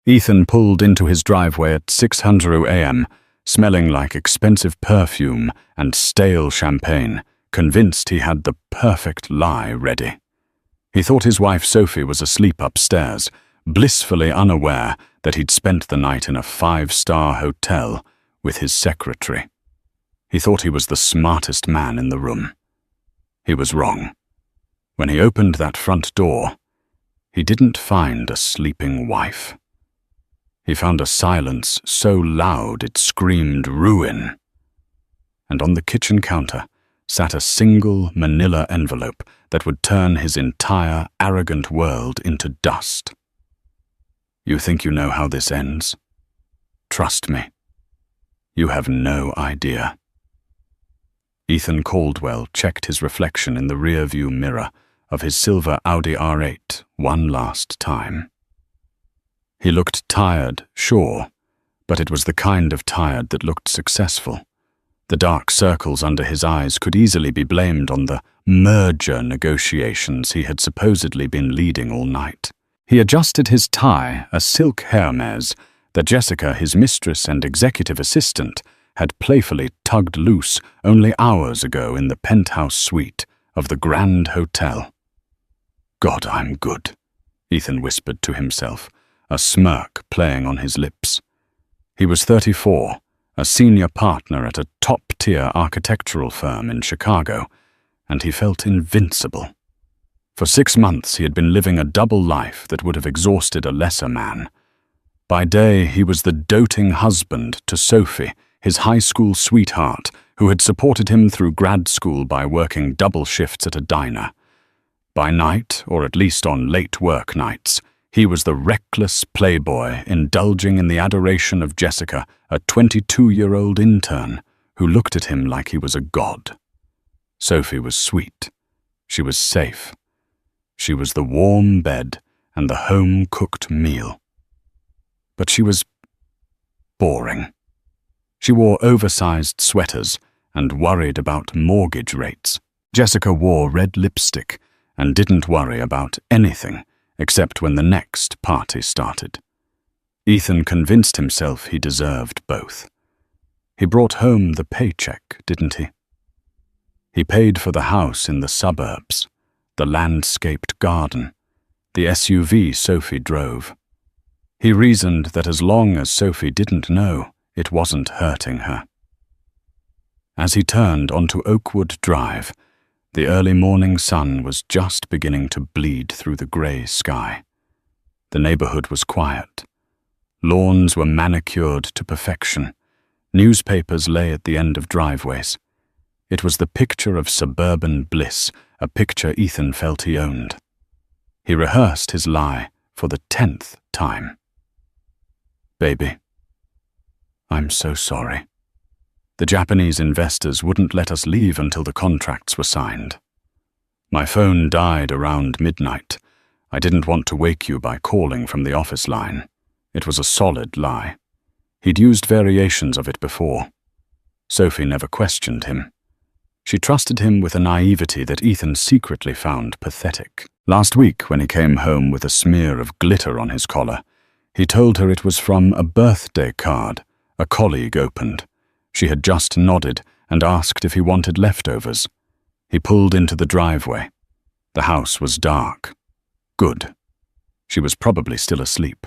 Ethan pulled into his driveway at 6:00 a.m., smelling like expensive perfume and stale champagne, convinced he had the perfect lie ready. He thought his wife Sophie was asleep upstairs, blissfully unaware that he'd spent the night in a 5-star hotel with his secretary. He thought he was the smartest man in the room. He was wrong. When he opened that front door, he didn't find a sleeping wife. He found a silence so loud it screamed ruin. And on the kitchen counter sat a single manila envelope that would turn his entire arrogant world into dust. You think you know how this ends? Trust me. You have no idea. Ethan Caldwell checked his reflection in the rear-view mirror of his silver Audi R8 one last time. He looked tired, sure, but it was the kind of tired that looked successful. The dark circles under his eyes could easily be blamed on the merger negotiations he had supposedly been leading all night. He adjusted his tie, a silk Hermes that Jessica, his mistress and executive assistant, had playfully tugged loose only hours ago in the penthouse suite of the Grand Hotel. God, I'm good, Ethan whispered to himself, a smirk playing on his lips. He was 34, a senior partner at a top-tier architectural firm in Chicago, and he felt invincible. For 6 months he had been living a double life that would have exhausted a lesser man. By day he was the doting husband to Sophie, his high school sweetheart, who had supported him through grad school by working double shifts at a diner. By night, or at least on late work nights, he was the reckless playboy indulging in the adoration of Jessica, a 22-year-old intern who looked at him like he was a god. Sophie was sweet. She was safe. She was the warm bed and the home-cooked meal. But she was boring. She wore oversized sweaters and worried about mortgage rates. Jessica wore red lipstick and didn't worry about anything except when the next party started. Ethan convinced himself he deserved both. He brought home the paycheck, didn't he? He paid for the house in the suburbs, the landscaped garden, the SUV Sophie drove. He reasoned that as long as Sophie didn't know, it wasn't hurting her. As he turned onto Oakwood Drive, the early morning sun was just beginning to bleed through the grey sky. The neighborhood was quiet. Lawns were manicured to perfection. Newspapers lay at the end of driveways. It was the picture of suburban bliss, a picture Ethan felt he owned. He rehearsed his lie for the 10th time. Baby, I'm so sorry. The Japanese investors wouldn't let us leave until the contracts were signed. My phone died around midnight. I didn't want to wake you by calling from the office line. It was a solid lie. He'd used variations of it before. Sophie never questioned him. She trusted him with a naivety that Ethan secretly found pathetic. Last week, when he came home with a smear of glitter on his collar, he told her it was from a birthday card a colleague opened. She had just nodded and asked if he wanted leftovers. He pulled into the driveway. The house was dark. Good. She was probably still asleep.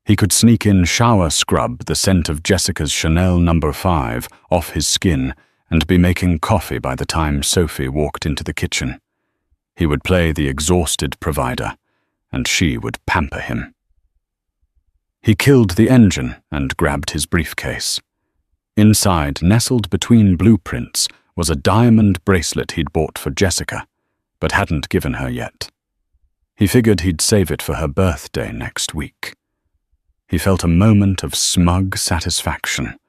He could sneak in shower scrub, the scent of Jessica's Chanel No. 5, off his skin, and be making coffee by the time Sophie walked into the kitchen. He would play the exhausted provider, and she would pamper him. He killed the engine and grabbed his briefcase. Inside, nestled between blueprints, was a diamond bracelet he'd bought for Jessica, but hadn't given her yet. He figured he'd save it for her birthday next week. He felt a moment of smug satisfaction.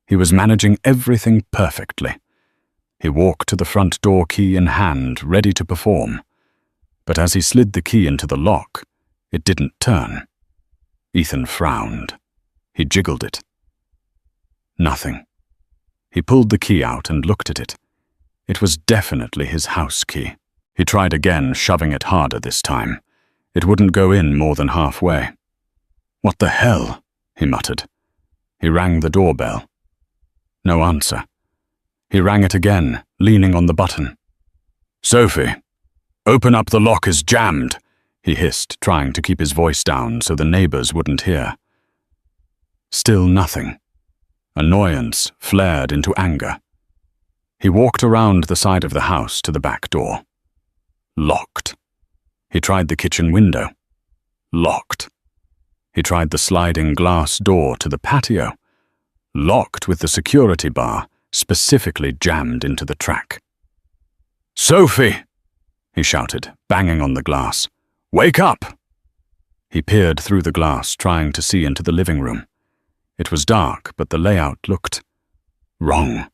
He was managing everything perfectly. He walked to the front door, key in hand, ready to perform. But as he slid the key into the lock, it didn't turn. Ethan frowned. He jiggled it. Nothing. He pulled the key out and looked at it. It was definitely his house key. He tried again, shoving it harder this time. It wouldn't go in more than halfway. "What the hell?" he muttered. He rang the doorbell. No answer. He rang it again, leaning on the button. "Sophie, open up, the lock is jammed," he hissed, trying to keep his voice down so the neighbors wouldn't hear. Still nothing. Annoyance flared into anger. He walked around the side of the house to the back door. Locked. He tried the kitchen window. Locked. He tried the sliding glass door to the patio. Locked with the security bar specifically jammed into the track. "Sophie!" he shouted, banging on the glass. "Wake up!" He peered through the glass, trying to see into the living room. It was dark, but the layout looked wrong.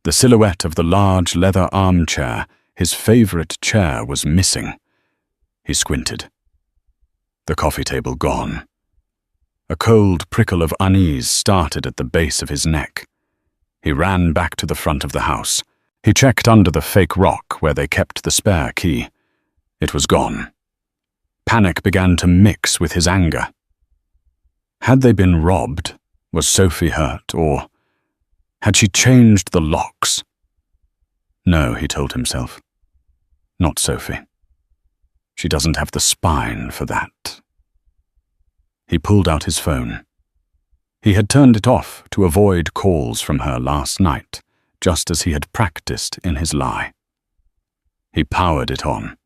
The silhouette of the large leather armchair, his favorite chair, was missing. He squinted. The coffee table gone. A cold prickle of unease started at the base of his neck. He ran back to the front of the house. He checked under the fake rock where they kept the spare key. It was gone. Panic began to mix with his anger. Had they been robbed? Was Sophie hurt? Or had she changed the locks? No, he told himself. Not Sophie. She doesn't have the spine for that. He pulled out his phone. He had turned it off to avoid calls from her last night, just as he had practiced in his lie. He powered it on.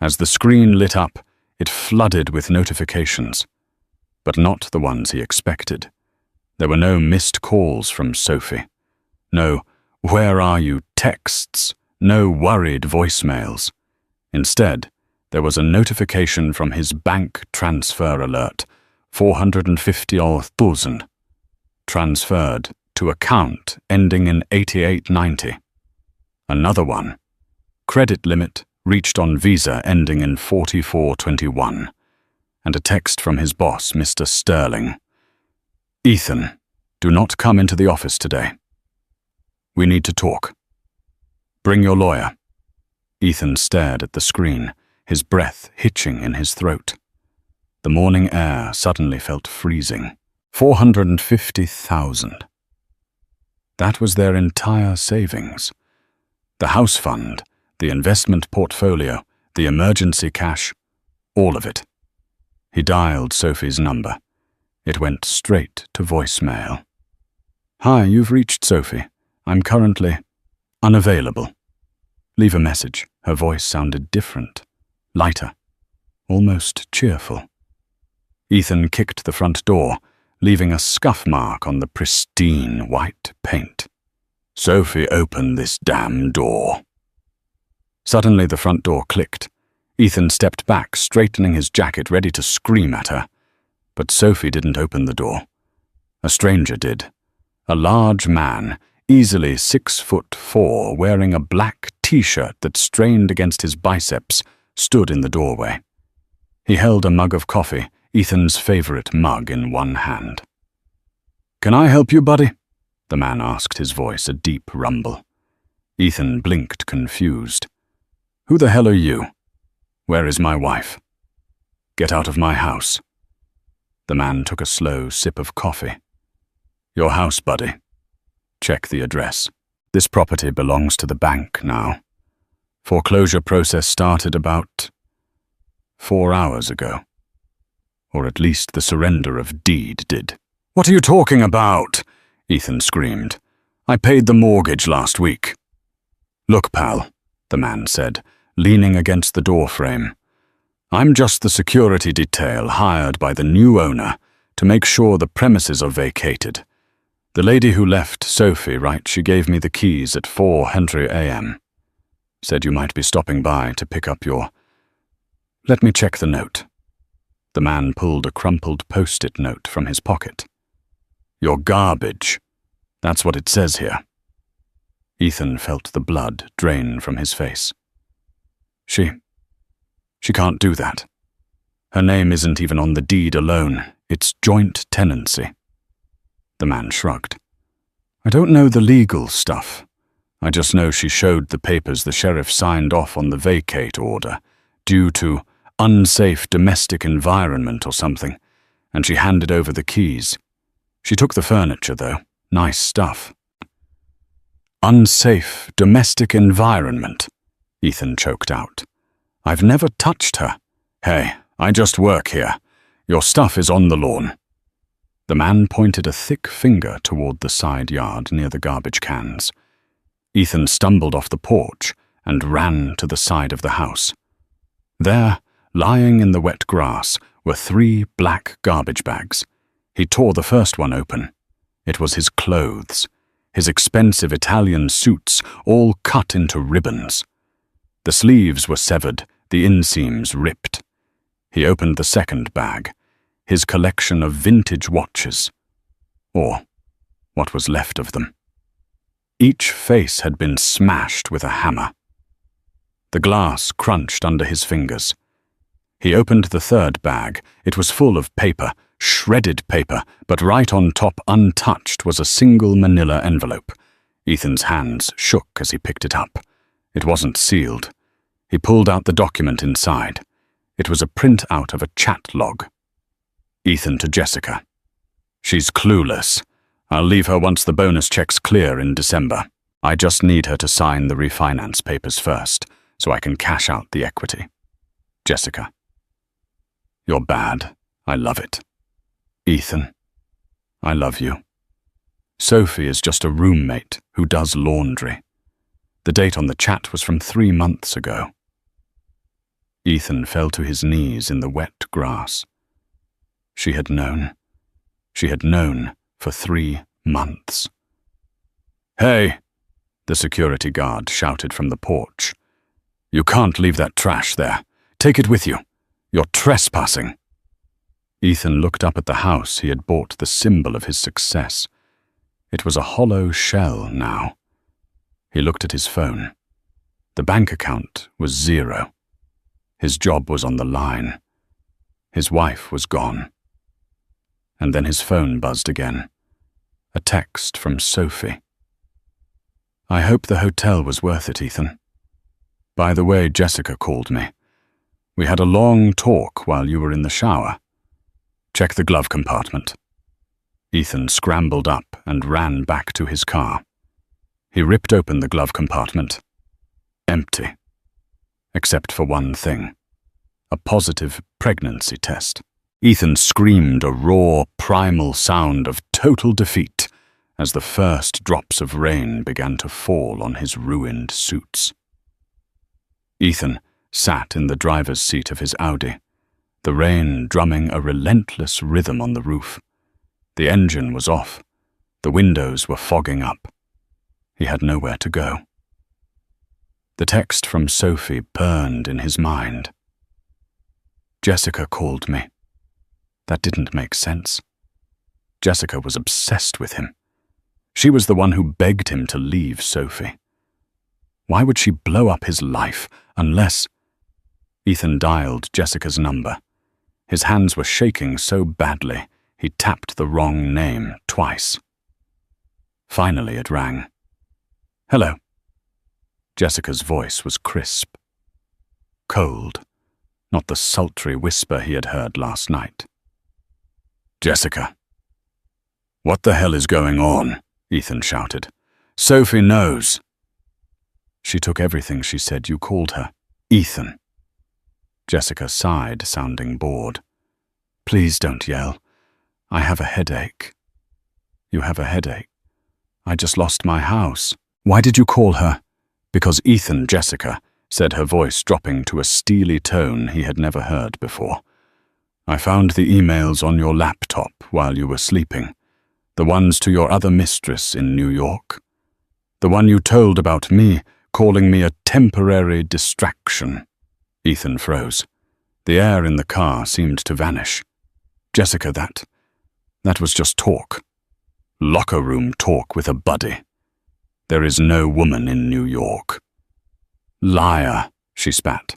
As the screen lit up, it flooded with notifications, but not the ones he expected. There were no missed calls from Sophie, no "where are you" texts, no worried voicemails. Instead, there was a notification from his bank transfer alert, 450,000, transferred to account ending in 8890. Another one, credit limit reached on Visa ending in 4421, and a text from his boss, Mr. Sterling. "Ethan, do not come into the office today. We need to talk. Bring your lawyer." Ethan stared at the screen, his breath hitching in his throat. The morning air suddenly felt freezing. 450,000. That was their entire savings. The house fund, the investment portfolio, the emergency cash, all of it. He dialed Sophie's number. It went straight to voicemail. "Hi, you've reached Sophie. I'm currently unavailable. Leave a message." Her voice sounded different, lighter, almost cheerful. Ethan kicked the front door, leaving a scuff mark on the pristine white paint. "Sophie, open this damn door." Suddenly the front door clicked. Ethan stepped back, straightening his jacket, ready to scream at her. But Sophie didn't open the door. A stranger did. A large man, easily 6'4", wearing a black t-shirt that strained against his biceps, stood in the doorway. He held a mug of coffee, Ethan's favorite mug, in one hand. "Can I help you, buddy?" the man asked, his voice a deep rumble. Ethan blinked, confused. "Who the hell are you? Where is my wife? Get out of my house." The man took a slow sip of coffee. "Your house, buddy. Check the address. This property belongs to the bank now. Foreclosure process started about 4 hours ago. Or at least the surrender of deed did." "What are you talking about?" Ethan screamed. "I paid the mortgage last week." "Look, pal," the man said, leaning against the door frame. "I'm just the security detail hired by the new owner to make sure the premises are vacated. The lady who left Sophie, right, she gave me the keys at 4:00 a.m. Said you might be stopping by to pick up your... Let me check the note." The man pulled a crumpled post-it note from his pocket. "Your garbage. That's what it says here." Ethan felt the blood drain from his face. She can't do that. Her name isn't even on the deed alone. It's joint tenancy." The man shrugged. "I don't know the legal stuff. I just know she showed the papers the sheriff signed off on the vacate order, due to unsafe domestic environment or something, and she handed over the keys. She took the furniture, though. Nice stuff. Unsafe domestic environment, Ethan choked out. I've never touched her. Hey, I just work here. Your stuff is on the lawn. The man pointed a thick finger toward the side yard near the garbage cans. Ethan stumbled off the porch and ran to the side of the house. There, lying in the wet grass, were 3 black garbage bags. He tore the first one open. It was his clothes, his expensive Italian suits, all cut into ribbons. The sleeves were severed, the inseams ripped. He opened the second bag, his collection of vintage watches, or what was left of them. Each face had been smashed with a hammer. The glass crunched under his fingers. He opened the third bag. It was full of paper, shredded paper, but right on top, untouched, was a single manila envelope. Ethan's hands shook as he picked it up. It wasn't sealed. He pulled out the document inside. It was a printout of a chat log. Ethan to Jessica. She's clueless. I'll leave her once the bonus check's clear in December. I just need her to sign the refinance papers first, so I can cash out the equity. Jessica. You're bad. I love it. Ethan. I love you. Sophie is just a roommate who does laundry. The date on the chat was from 3 months ago. Ethan fell to his knees in the wet grass. She had known. She had known for 3 months. Hey! The security guard shouted from the porch. You can't leave that trash there. Take it with you. You're trespassing. Ethan looked up at the house he had bought the symbol of his success. It was a hollow shell now. He looked at his phone. The bank account was 0. His job was on the line. His wife was gone. And then his phone buzzed again. A text from Sophie. I hope the hotel was worth it, Ethan. By the way, Jessica called me. We had a long talk while you were in the shower. Check the glove compartment. Ethan scrambled up and ran back to his car. He ripped open the glove compartment. Empty. Except for one thing. A positive pregnancy test. Ethan screamed a raw, primal sound of total defeat as the first drops of rain began to fall on his ruined suits. Ethan sat in the driver's seat of his Audi, the rain drumming a relentless rhythm on the roof. The engine was off. The windows were fogging up. He had nowhere to go. The text from Sophie burned in his mind. Jessica called me. That didn't make sense. Jessica was obsessed with him. She was the one who begged him to leave Sophie. Why would she blow up his life unless... Ethan dialed Jessica's number. His hands were shaking so badly, he tapped the wrong name twice. Finally it rang. Hello. Jessica's voice was crisp. Cold, not the sultry whisper he had heard last night. Jessica. What the hell is going on? Ethan shouted. Sophie knows. She took everything she said you called her. Ethan. Jessica sighed, sounding bored. Please don't yell. I have a headache. You have a headache? I just lost my house. Why did you call her? Because Ethan, Jessica, said, her voice dropping to a steely tone he had never heard before. I found the emails on your laptop while you were sleeping. The ones to your other mistress in New York. The one you told about me, calling me a temporary distraction. Ethan froze. The air in the car seemed to vanish. Jessica, that was just talk. Locker room talk with a buddy. There is no woman in New York. Liar, she spat.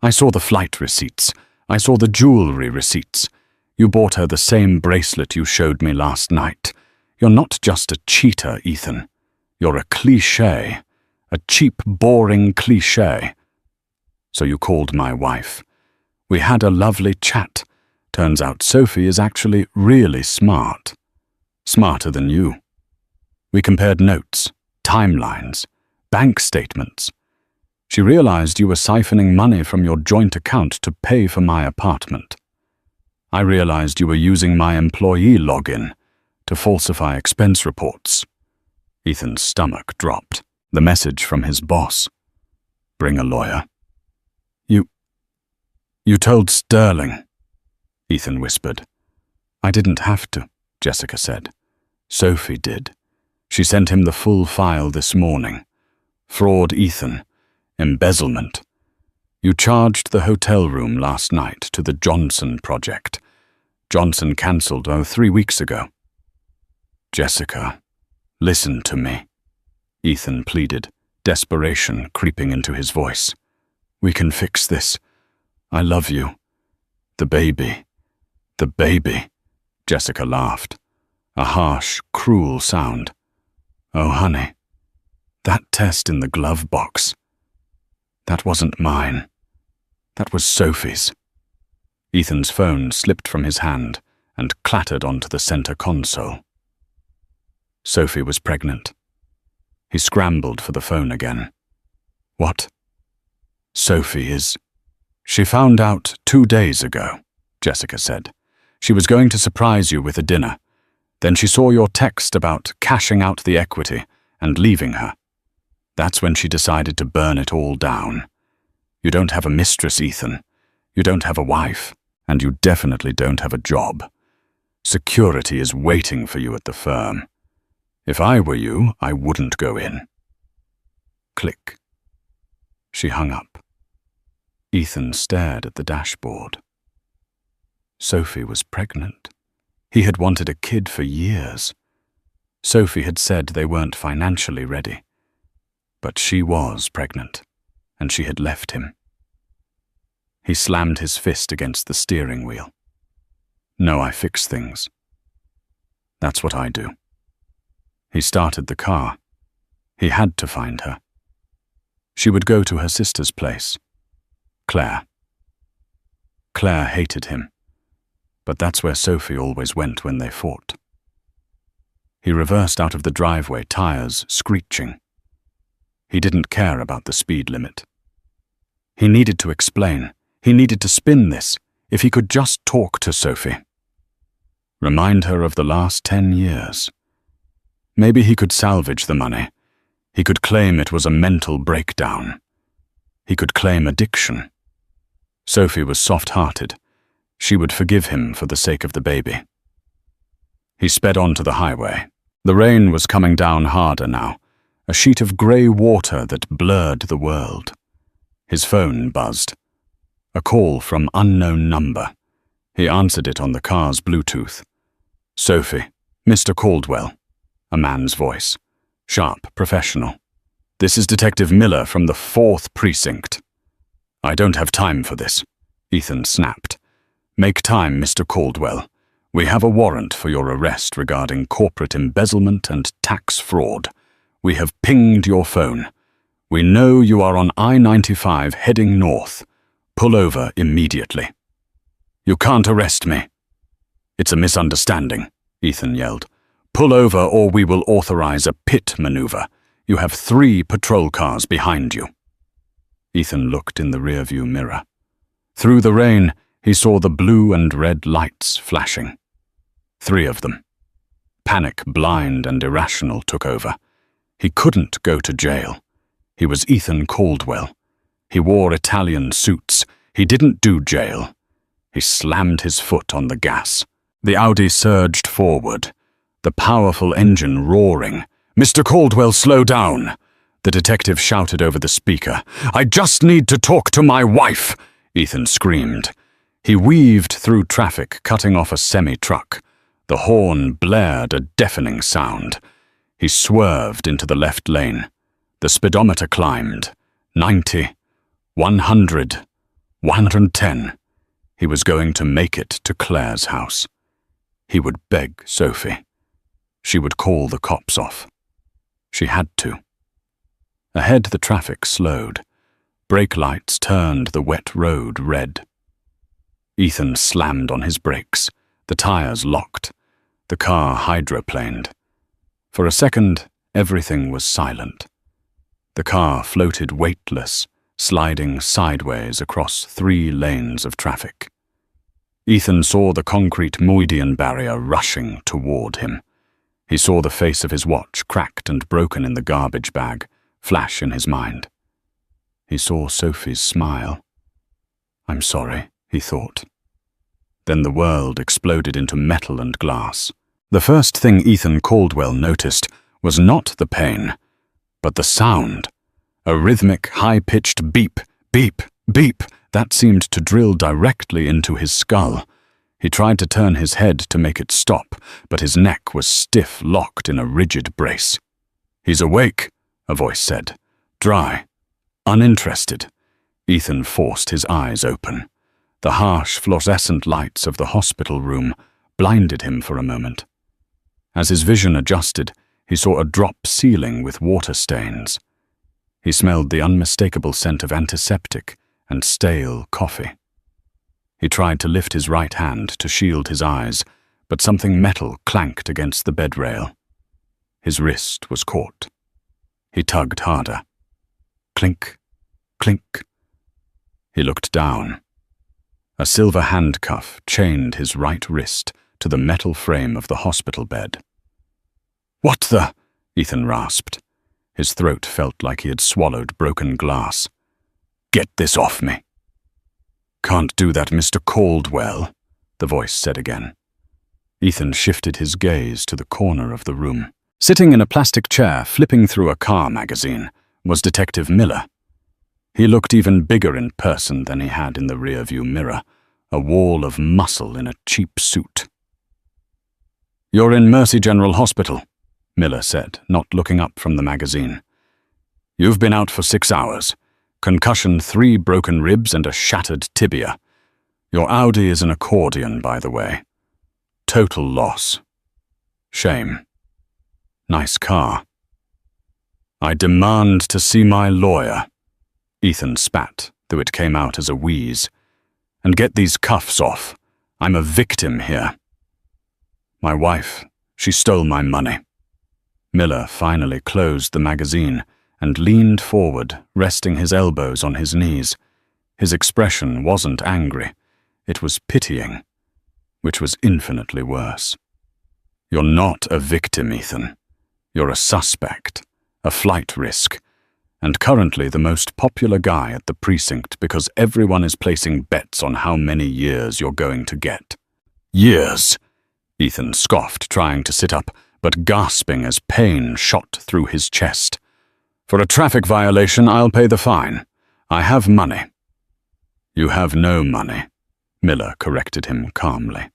I saw the flight receipts. I saw the jewelry receipts. You bought her the same bracelet you showed me last night. You're not just a cheater, Ethan. You're a cliché. A cheap, boring cliché. So you called my wife. We had a lovely chat. Turns out Sophie is actually really smart. Smarter than you. We compared notes, timelines, bank statements. She realized you were siphoning money from your joint account to pay for my apartment. I realized you were using my employee login to falsify expense reports. Ethan's stomach dropped. The message from his boss. Bring a lawyer. You told Sterling, Ethan whispered. I didn't have to, Jessica said. Sophie did. She sent him the full file this morning. Fraud Ethan. Embezzlement. You charged the hotel room last night to the Johnson project. Johnson cancelled 3 weeks ago. Jessica, listen to me, Ethan pleaded, desperation creeping into his voice. We can fix this. I love you. The baby, Jessica laughed. A harsh, cruel sound. Oh, honey, that test in the glove box. That wasn't mine. That was Sophie's. Ethan's phone slipped from his hand and clattered onto the center console. Sophie was pregnant. He scrambled for the phone again. What? Sophie is... She found out 2 days ago, Jessica said. She was going to surprise you with a dinner. Then she saw your text about cashing out the equity and leaving her. That's when she decided to burn it all down. You don't have a mistress, Ethan. You don't have a wife. And you definitely don't have a job. Security is waiting for you at the firm. If I were you, I wouldn't go in. Click. She hung up. Ethan stared at the dashboard. Sophie was pregnant. He had wanted a kid for years. Sophie had said they weren't financially ready. But she was pregnant, and she had left him. He slammed his fist against the steering wheel. No, I fix things. That's what I do. He started the car. He had to find her. She would go to her sister's place. Claire. Claire hated him, but that's where Sophie always went when they fought. He reversed out of the driveway, tires screeching. He didn't care about the speed limit. He needed to explain. He needed to spin this. If he could just talk to Sophie. Remind her of the last 10 years. Maybe he could salvage the money. He could claim it was a mental breakdown. He could claim addiction. Sophie was soft-hearted. She would forgive him for the sake of the baby. He sped onto the highway. The rain was coming down harder now, a sheet of grey water that blurred the world. His phone buzzed. A call from unknown number. He answered it on the car's Bluetooth. Sophie, Mr. Caldwell. A man's voice. Sharp, professional. This is Detective Miller from the 4th Precinct. I don't have time for this, Ethan snapped. Make time, Mr. Caldwell. We have a warrant for your arrest regarding corporate embezzlement and tax fraud. We have pinged your phone. We know you are on I-95 heading north. Pull over immediately. You can't arrest me. It's a misunderstanding, Ethan yelled. Pull over or we will authorize a pit maneuver. You have 3 patrol cars behind you. Ethan looked in the rearview mirror. Through the rain, he saw the blue and red lights flashing. 3 of them. Panic, blind and irrational, took over. He couldn't go to jail. He was Ethan Caldwell. He wore Italian suits. He didn't do jail. He slammed his foot on the gas. The Audi surged forward, the powerful engine roaring. Mr. Caldwell, slow down! The detective shouted over the speaker. I just need to talk to my wife! Ethan screamed. He weaved through traffic, cutting off a semi-truck. The horn blared a deafening sound. He swerved into the left lane. The speedometer climbed. 90, 100, 110. He was going to make it to Claire's house. He would beg Sophie. She would call the cops off. She had to. Ahead the traffic slowed. Brake lights turned the wet road red. Ethan slammed on his brakes. The tires locked. The car hydroplaned. For a second, everything was silent. The car floated weightless, sliding sideways across 3 lanes of traffic. Ethan saw the concrete Moydian barrier rushing toward him. He saw the face of his watch, cracked and broken in the garbage bag, flash in his mind. He saw Sophie's smile. "I'm sorry," he thought. Then the world exploded into metal and glass. The first thing Ethan Caldwell noticed was not the pain, but the sound. A rhythmic, high-pitched beep, beep, beep that seemed to drill directly into his skull. He tried to turn his head to make it stop, but his neck was stiff, locked in a rigid brace. "He's awake," a voice said. Dry. Uninterested. Ethan forced his eyes open. The harsh, fluorescent lights of the hospital room blinded him for a moment. As his vision adjusted, he saw a drop ceiling with water stains. He smelled the unmistakable scent of antiseptic and stale coffee. He tried to lift his right hand to shield his eyes, but something metal clanked against the bed rail. His wrist was caught. He tugged harder. Clink, clink. He looked down. A silver handcuff chained his right wrist to the metal frame of the hospital bed. "What the?" Ethan rasped. His throat felt like he had swallowed broken glass. "Get this off me." "Can't do that, Mr. Caldwell," the voice said again. Ethan shifted his gaze to the corner of the room. Sitting in a plastic chair, flipping through a car magazine, was Detective Miller. He looked even bigger in person than he had in the rearview mirror, a wall of muscle in a cheap suit. "You're in Mercy General Hospital," Miller said, not looking up from the magazine. "You've been out for 6 hours. Concussion, 3 broken ribs and a shattered tibia. Your Audi is an accordion, by the way. Total loss. Shame. Nice car." "I demand to see my lawyer," Ethan spat, though it came out as a wheeze. "And get these cuffs off. I'm a victim here. My wife, she stole my money." Miller finally closed the magazine and leaned forward, resting his elbows on his knees. His expression wasn't angry. It was pitying, which was infinitely worse. "You're not a victim, Ethan. You're a suspect, a flight risk, and currently the most popular guy at the precinct because everyone is placing bets on how many years you're going to get." "Years?" Ethan scoffed, trying to sit up, but gasping as pain shot through his chest. "For a traffic violation, I'll pay the fine. I have money." "You have no money," Miller corrected him calmly.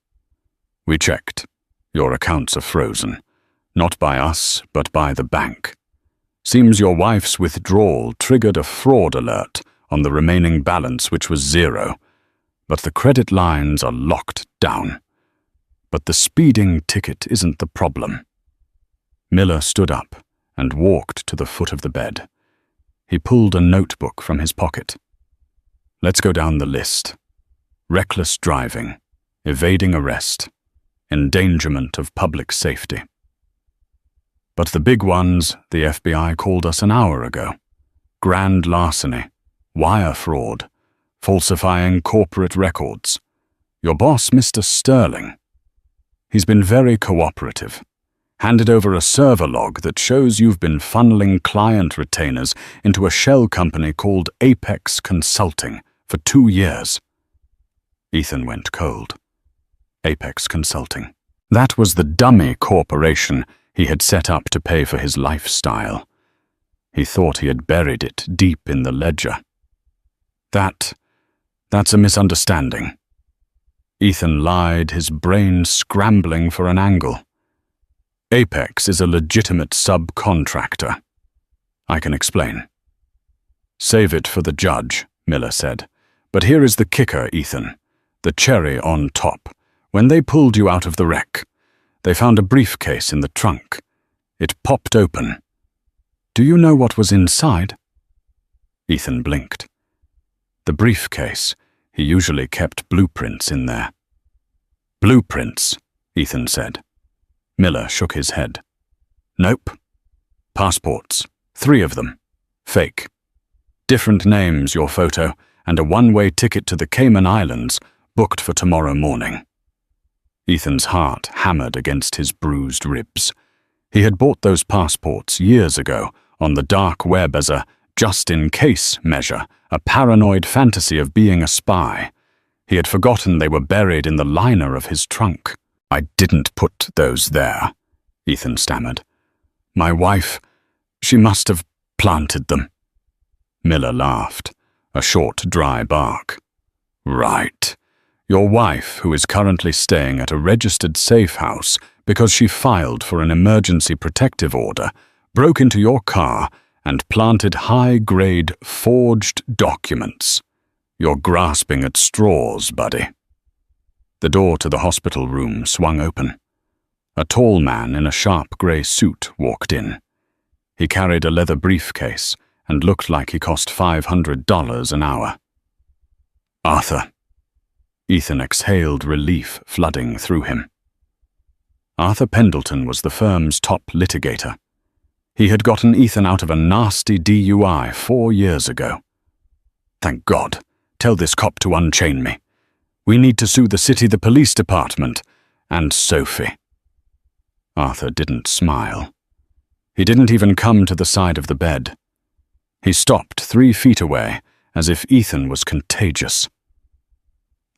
"We checked. Your accounts are frozen. Not by us, but by the bank. Seems your wife's withdrawal triggered a fraud alert on the remaining balance, which was 0. But the credit lines are locked down. But the speeding ticket isn't the problem." Miller stood up and walked to the foot of the bed. He pulled a notebook from his pocket. "Let's go down the list. Reckless driving, evading arrest, endangerment of public safety. But the big ones the FBI called us an hour ago. Grand larceny, wire fraud, falsifying corporate records. Your boss, Mr. Sterling. He's been very cooperative. Handed over a server log that shows you've been funneling client retainers into a shell company called Apex Consulting for 2 years. Ethan went cold. Apex Consulting. That was the dummy corporation he had set up to pay for his lifestyle. He thought he had buried it deep in the ledger. That's a misunderstanding. Ethan lied, his brain scrambling for an angle. Apex is a legitimate subcontractor. I can explain. Save it for the judge, Miller said. But here is the kicker, Ethan. The cherry on top. When they pulled you out of the wreck, they found a briefcase in the trunk. It popped open. Do you know what was inside? Ethan blinked. The briefcase, He usually kept blueprints in there. Blueprints, Ethan said. Miller shook his head. Nope. Passports. 3 of them. Fake. Different names, your photo, and a one-way ticket to the Cayman Islands, booked for tomorrow morning. Ethan's heart hammered against his bruised ribs. He had bought those passports years ago on the dark web as a just-in-case measure, a paranoid fantasy of being a spy. He had forgotten they were buried in the liner of his trunk. I didn't put those there, Ethan stammered. My wife, she must have planted them. Miller laughed, a short, dry bark. Right. Your wife, who is currently staying at a registered safe house because she filed for an emergency protective order, broke into your car and planted high-grade forged documents. You're grasping at straws, buddy. The door to the hospital room swung open. A tall man in a sharp grey suit walked in. He carried a leather briefcase and looked like he cost $500 an hour. Arthur. Ethan exhaled relief flooding through him. Arthur Pendleton was the firm's top litigator. He had gotten Ethan out of a nasty DUI 4 years ago. Thank God. Tell this cop to unchain me. We need to sue the city, the police department, and Sophie. Arthur didn't smile. He didn't even come to the side of the bed. He stopped 3 feet away, as if Ethan was contagious.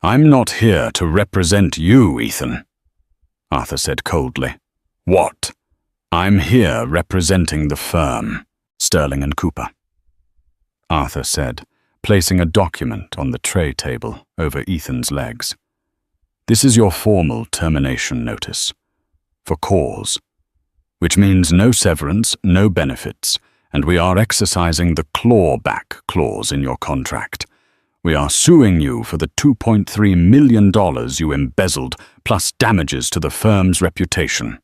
I'm not here to represent you, Ethan, Arthur said coldly. What? I'm here representing the firm, Sterling and Cooper, Arthur said, placing a document on the tray table over Ethan's legs. This is your formal termination notice. For cause. Which means no severance, no benefits, and we are exercising the clawback clause in your contract. We are suing you for the $2.3 million you embezzled, plus damages to the firm's reputation.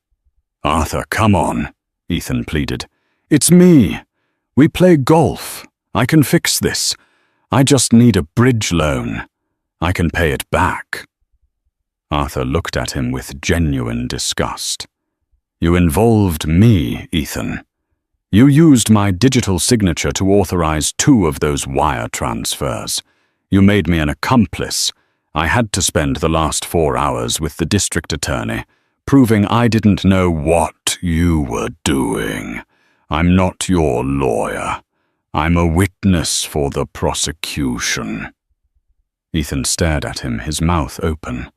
Arthur, come on, Ethan pleaded. It's me. We play golf. I can fix this. I just need a bridge loan. I can pay it back. Arthur looked at him with genuine disgust. You involved me, Ethan. You used my digital signature to authorize 2 of those wire transfers. You made me an accomplice. I had to spend the last 4 hours with the district attorney, proving I didn't know what you were doing. I'm not your lawyer. I'm a witness for the prosecution. Ethan stared at him, his mouth open.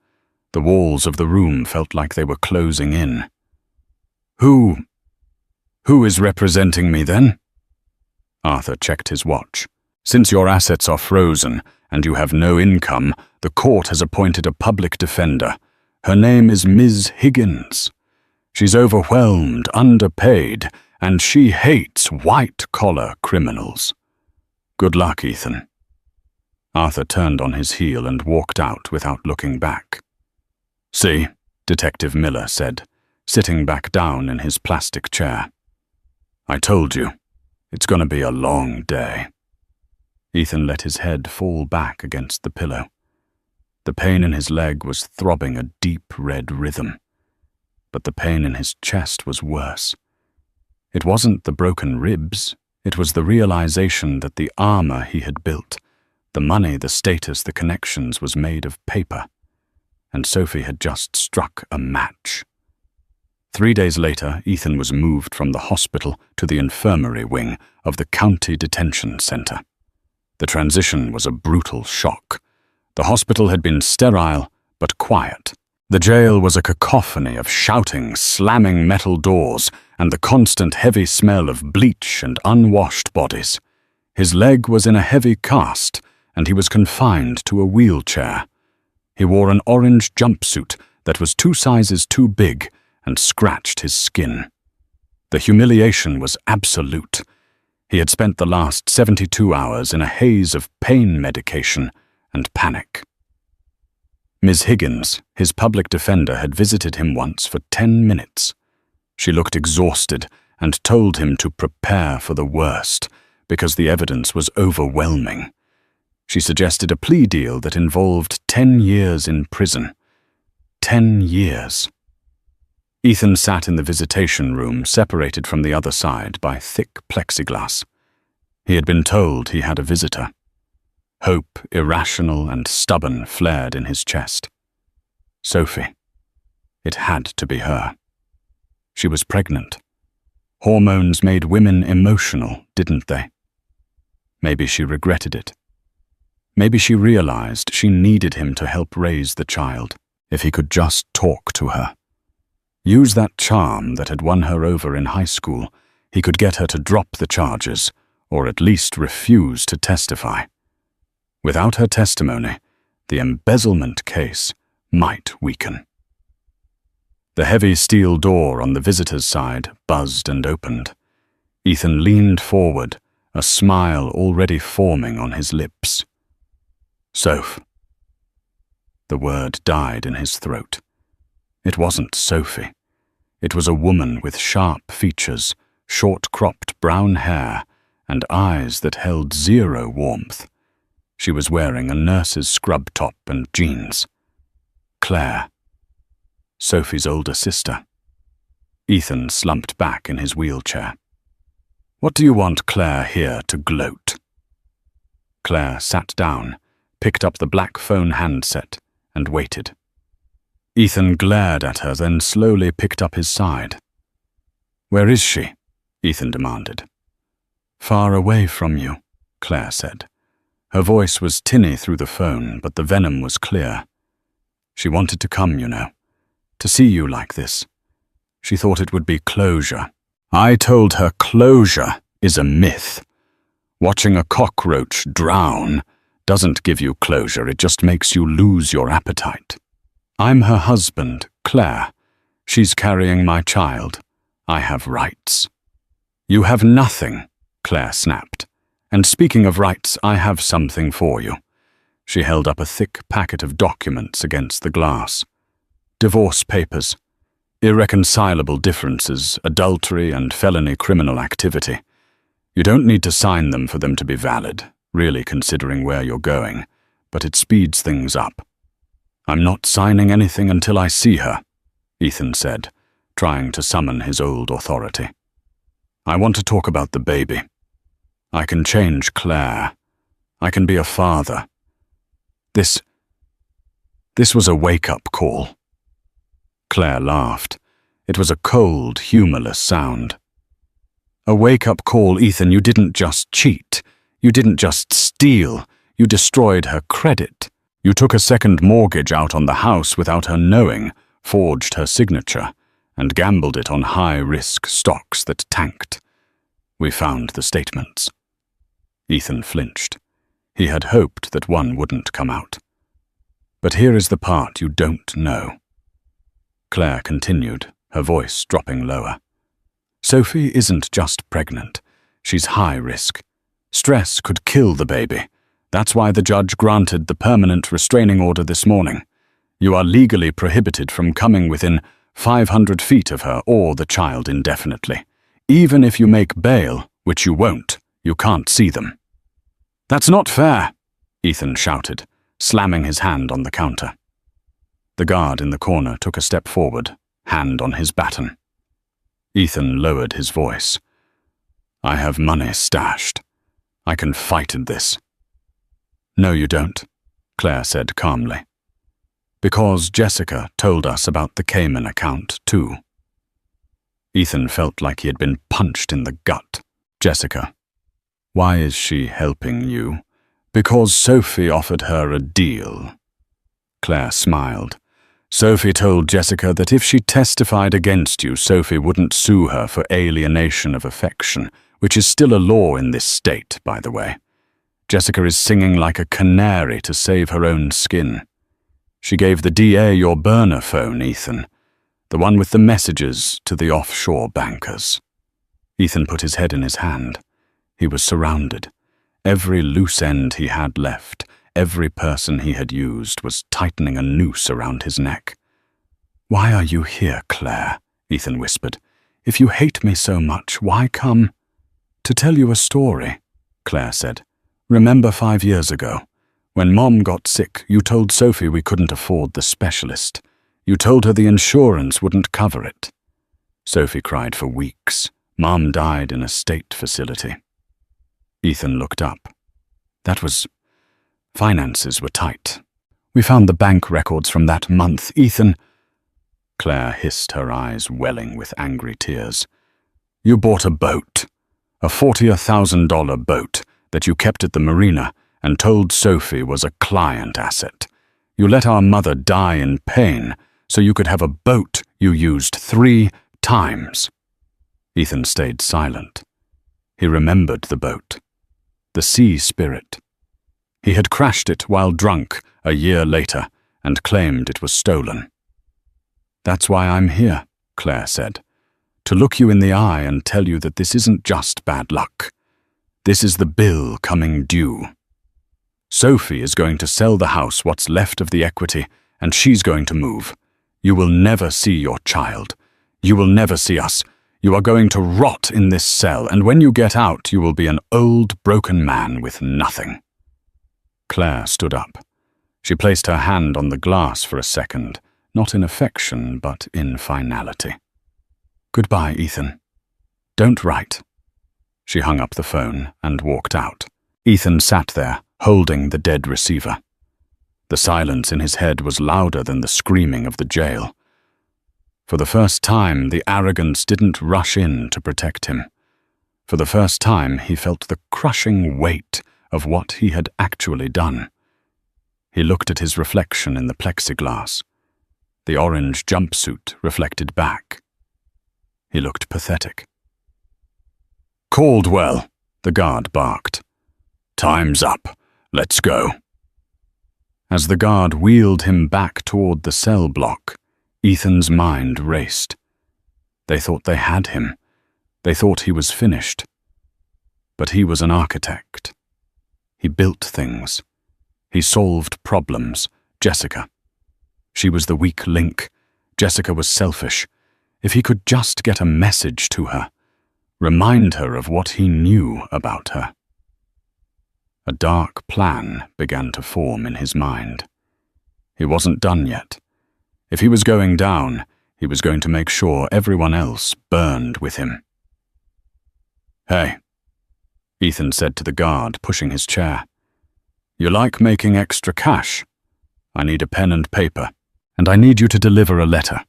The walls of the room felt like they were closing in. Who is representing me then? Arthur checked his watch. Since your assets are frozen and you have no income, the court has appointed a public defender. Her name is Ms. Higgins. She's overwhelmed, underpaid, and she hates white-collar criminals. Good luck, Ethan. Arthur turned on his heel and walked out without looking back. See, Detective Miller said, sitting back down in his plastic chair. I told you, it's going to be a long day. Ethan let his head fall back against the pillow. The pain in his leg was throbbing a deep red rhythm, but the pain in his chest was worse. It wasn't the broken ribs, it was the realization that the armor he had built, the money, the status, the connections, was made of paper, and Sophie had just struck a match. 3 days later, Ethan was moved from the hospital to the infirmary wing of the County Detention Center. The transition was a brutal shock. The hospital had been sterile but quiet. The jail was a cacophony of shouting, slamming metal doors, and the constant heavy smell of bleach and unwashed bodies. His leg was in a heavy cast, and he was confined to a wheelchair. He wore an orange jumpsuit that was 2 sizes too big and scratched his skin. The humiliation was absolute. He had spent the last 72 hours in a haze of pain medication and panic. Ms. Higgins, his public defender, had visited him once for 10 minutes. She looked exhausted and told him to prepare for the worst because the evidence was overwhelming. She suggested a plea deal that involved 10 years in prison. 10 years. Ethan sat in the visitation room, separated from the other side by thick plexiglass. He had been told he had a visitor. Hope, irrational and stubborn, flared in his chest. Sophie. It had to be her. She was pregnant. Hormones made women emotional, didn't they? Maybe she regretted it. Maybe she realized she needed him to help raise the child, if he could just talk to her. Use that charm that had won her over in high school. He could get her to drop the charges, or at least refuse to testify. Without her testimony, the embezzlement case might weaken. The heavy steel door on the visitor's side buzzed and opened. Ethan leaned forward, a smile already forming on his lips. Soph. The word died in his throat. It wasn't Sophie. It was a woman with sharp features, short-cropped brown hair, and eyes that held zero warmth. She was wearing a nurse's scrub top and jeans. Claire. Sophie's older sister. Ethan slumped back in his wheelchair. What do you want Claire here to gloat? Claire sat down, picked up the black phone handset, and waited. Ethan glared at her, then slowly picked up his side. Where is she? Ethan demanded. Far away from you, Claire said. Her voice was tinny through the phone, but the venom was clear. She wanted to come, you know, to see you like this. She thought it would be closure. I told her closure is a myth. Watching a cockroach drown doesn't give you closure, it just makes you lose your appetite. I'm her husband, Claire. She's carrying my child. I have rights. You have nothing, Claire snapped. And speaking of rights, I have something for you. She held up a thick packet of documents against the glass. Divorce papers. Irreconcilable differences, adultery and felony criminal activity. You don't need to sign them for them to be valid, really considering where you're going, but it speeds things up. I'm not signing anything until I see her, Ethan said, trying to summon his old authority. I want to talk about the baby. I can change Claire. I can be a father. This was a wake-up call. Claire laughed. It was a cold, humorless sound. A wake-up call, Ethan. You didn't just cheat. You didn't just steal. You destroyed her credit. You took a second mortgage out on the house without her knowing, forged her signature, and gambled it on high-risk stocks that tanked. We found the statements. Ethan flinched. He had hoped that one wouldn't come out. But here is the part you don't know. Claire continued, her voice dropping lower. Sophie isn't just pregnant. She's high risk. Stress could kill the baby. That's why the judge granted the permanent restraining order this morning. You are legally prohibited from coming within 500 feet of her or the child indefinitely. Even if you make bail, which you won't, you can't see them. That's not fair, Ethan shouted, slamming his hand on the counter. The guard in the corner took a step forward, hand on his baton. Ethan lowered his voice. I have money stashed. I can fight in this. No, you don't, Claire said calmly. Because Jessica told us about the Cayman account, too. Ethan felt like he had been punched in the gut. Jessica. Why is she helping you? Because Sophie offered her a deal. Claire smiled. Sophie told Jessica that if she testified against you, Sophie wouldn't sue her for alienation of affection, which is still a law in this state, by the way. Jessica is singing like a canary to save her own skin. She gave the DA your burner phone, Ethan. The one with the messages to the offshore bankers. Ethan put his head in his hand. He was surrounded. Every loose end he had left, every person he had used, was tightening a noose around his neck. Why are you here, Claire? Ethan whispered. If you hate me so much, why come? To tell you a story, Claire said. Remember 5 years ago, When Mom got sick, you told Sophie we couldn't afford the specialist. You told her the insurance wouldn't cover it. Sophie cried for weeks. Mom died in a state facility. Ethan looked up. Finances were tight. We found the bank records from that month, Ethan. Claire hissed, her eyes welling with angry tears. You bought a boat, a $40,000 boat that you kept at the marina and told Sophie was a client asset. You let our mother die in pain so you could have a boat you used 3 times. Ethan stayed silent. He remembered the boat, the Sea Spirit. He had crashed it while drunk a year later and claimed it was stolen. That's why I'm here, Claire said, to look you in the eye and tell you that this isn't just bad luck. This is the bill coming due. Sophie is going to sell the house, what's left of the equity, and she's going to move. You will never see your child. You will never see us. You are going to rot in this cell, and when you get out, you will be an old, broken man with nothing. Claire stood up. She placed her hand on the glass for a second, not in affection, but in finality. Goodbye, Ethan. Don't write. She hung up the phone and walked out. Ethan sat there, holding the dead receiver. The silence in his head was louder than the screaming of the jail. For the first time, the arrogance didn't rush in to protect him. For the first time, he felt the crushing weight of what he had actually done. He looked at his reflection in the plexiglass. The orange jumpsuit reflected back. He looked pathetic. Caldwell, the guard barked. Time's up. Let's go. As the guard wheeled him back toward the cell block, Ethan's mind raced. They thought they had him. They thought he was finished. But he was an architect. He built things. He solved problems. Jessica. She was the weak link. Jessica was selfish. If he could just get a message to her, remind her of what he knew about her. A dark plan began to form in his mind. He wasn't done yet. If he was going down, he was going to make sure everyone else burned with him. Hey, Ethan said to the guard, pushing his chair. You like making extra cash? I need a pen and paper, and I need you to deliver a letter.